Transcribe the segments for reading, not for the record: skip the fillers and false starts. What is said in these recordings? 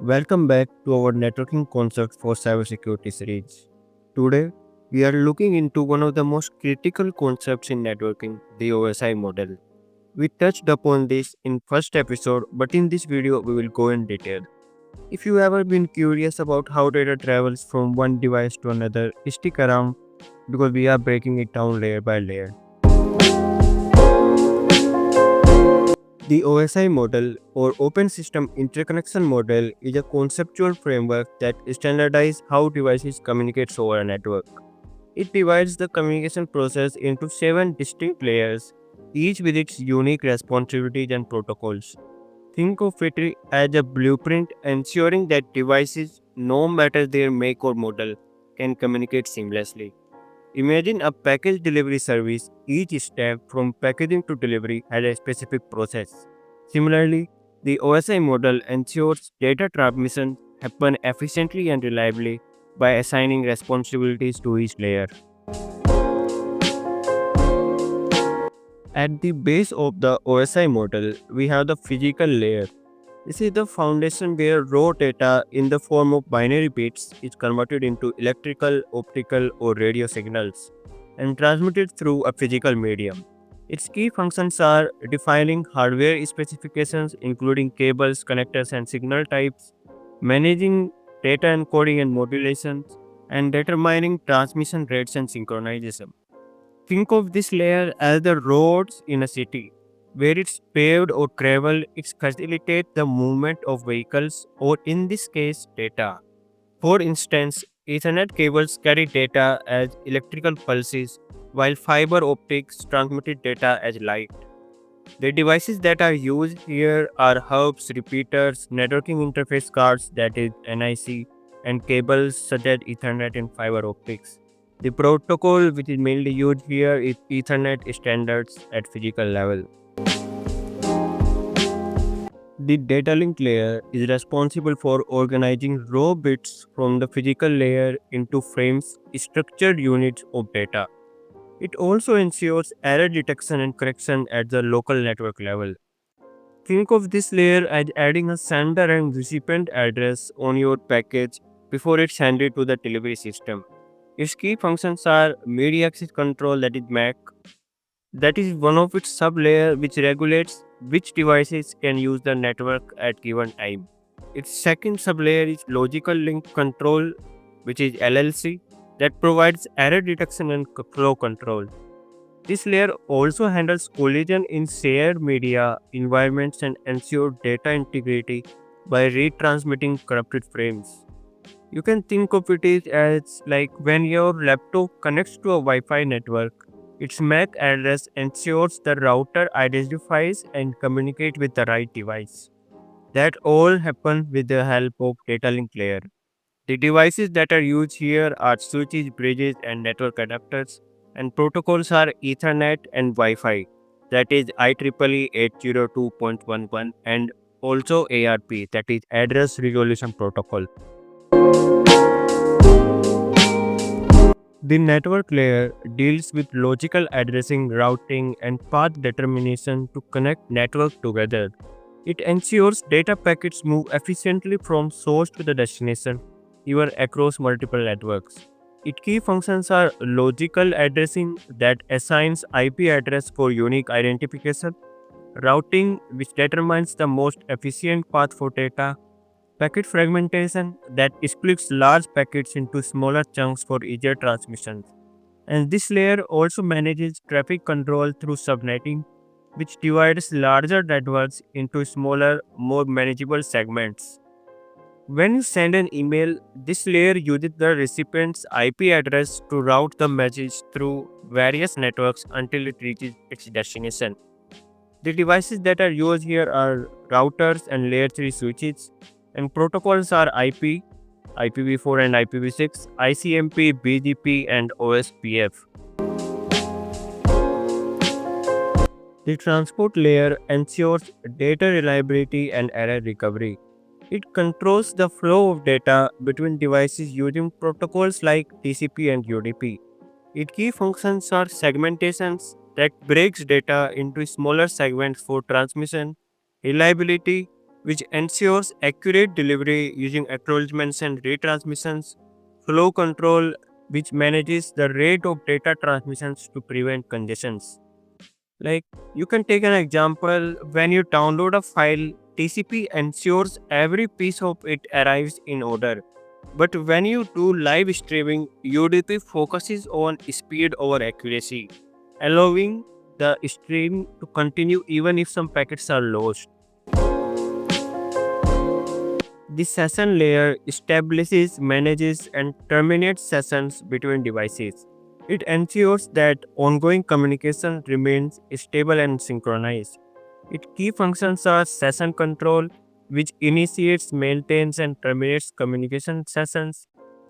Welcome back to our networking concept for cybersecurity series. Today, we are looking into one of the most critical concepts in networking, the OSI model. We touched upon this in first episode, but in this video we will go in detail. If you ever been curious about how data travels from one device to another, stick around because we are breaking it down layer by layer. The OSI model or Open System Interconnection Model is a conceptual framework that standardizes how devices communicate over a network. It divides the communication process into 7 distinct layers, each with its unique responsibilities and protocols. Think of it as a blueprint ensuring that devices, no matter their make or model, can communicate seamlessly. Imagine a package delivery service. Each step from packaging to delivery has a specific process. Similarly, the OSI model ensures data transmission happen efficiently and reliably by assigning responsibilities to each layer. At the base of the OSI model, we have the physical layer. This is the foundation where raw data in the form of binary bits is converted into electrical, optical, or radio signals and transmitted through a physical medium. Its key functions are defining hardware specifications, including cables, connectors, and signal types, managing data encoding and modulations, and determining transmission rates and synchronization. Think of this layer as the roads in a city. Where it's paved or gravel, it facilitates the movement of vehicles or, in this case, data. For instance, Ethernet cables carry data as electrical pulses, while fiber optics transmitted data as light. The devices that are used here are hubs, repeaters, networking interface cards, that is NIC, and cables such as Ethernet and fiber optics. The protocol which is mainly used here is Ethernet standards at physical level. The data link layer is responsible for organizing raw bits from the physical layer into frames, structured units of data. It also ensures error detection and correction at the local network level. Think of this layer as adding a sender and recipient address on your package before it's handed to the delivery system. Its key functions are media access control, that is MAC. That is one of its sub-layer which regulates which devices can use the network at given time. Its second sub-layer is logical link control, which is LLC, that provides error detection and flow control. This layer also handles collision in shared media environments and ensures data integrity by retransmitting corrupted frames. You can think of it as like when your laptop connects to a Wi-Fi network, its MAC address ensures the router identifies and communicates with the right device. That all happens with the help of data link layer. The devices that are used here are switches, bridges, and network adapters, and protocols are Ethernet and Wi-Fi, that is IEEE 802.11, and also ARP, that is Address Resolution Protocol. The network layer deals with logical addressing, routing, and path determination to connect networks together. It ensures data packets move efficiently from source to the destination, even across multiple networks. Its key functions are logical addressing that assigns IP address for unique identification, routing which determines the most efficient path for data, packet fragmentation that splits large packets into smaller chunks for easier transmission. And this layer also manages traffic control through subnetting, which divides larger networks into smaller, more manageable segments. When you send an email, this layer uses the recipient's IP address to route the message through various networks until it reaches its destination. The devices that are used here are routers and layer 3 switches, and protocols are IP, IPv4 and IPv6, ICMP, BGP, and OSPF. The transport layer ensures data reliability and error recovery. It controls the flow of data between devices using protocols like TCP and UDP. Its key functions are segmentations that breaks data into smaller segments for transmission, reliability, which ensures accurate delivery using acknowledgements and retransmissions. Flow control, which manages the rate of data transmissions to prevent congestions. Like, you can take an example: when you download a file, TCP ensures every piece of it arrives in order. But when you do live streaming, UDP focuses on speed over accuracy, allowing the stream to continue even if some packets are lost. The session layer establishes, manages, and terminates sessions between devices. It ensures that ongoing communication remains stable and synchronized. Its key functions are session control, which initiates, maintains, and terminates communication sessions;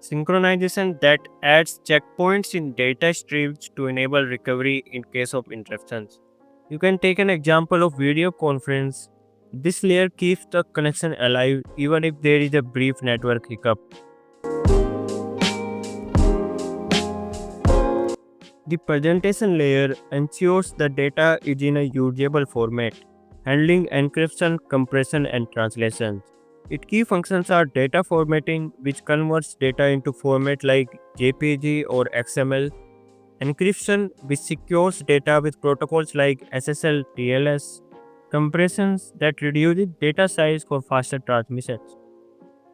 synchronization, that adds checkpoints in data streams to enable recovery in case of interruptions. You can take an example of video conference. This layer keeps the connection alive even if there is a brief network hiccup. The presentation layer ensures the data is in a usable format, handling encryption, compression, and translation. Its key functions are data formatting, which converts data into format like JPG or XML; encryption, which secures data with protocols like SSL, TLS; compressions, that reduces data size for faster transmissions.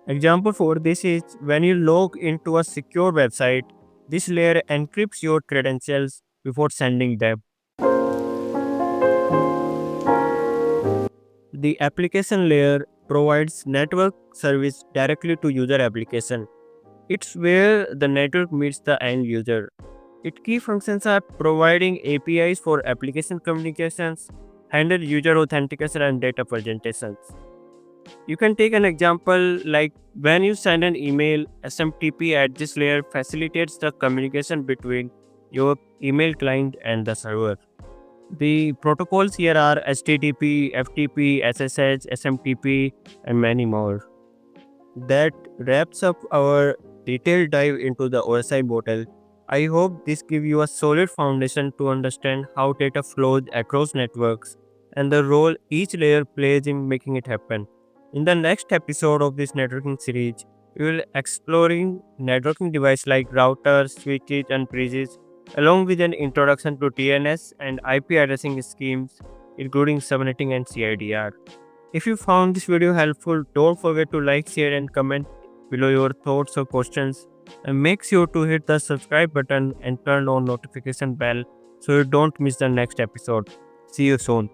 Example for this is when you log into a secure website, this layer encrypts your credentials before sending them. The application layer provides network service directly to user application. It's where the network meets the end user. Its key functions are providing APIs for application communications, handle user authentication, and data presentations. You can take an example like when you send an email, SMTP at this layer facilitates the communication between your email client and the server. The protocols here are HTTP, FTP, SSH, SMTP, and many more. That wraps up our detailed dive into the OSI model. I hope this gives you a solid foundation to understand how data flows across networks and the role each layer plays in making it happen. In the next episode of this networking series, we will exploring networking devices like routers, switches, and bridges, along with an introduction to DNS and IP addressing schemes, including subnetting and CIDR. If you found this video helpful, don't forget to like, share, and comment below your thoughts or questions. And make sure to hit the subscribe button and turn on notification bell so you don't miss the next episode. See you soon.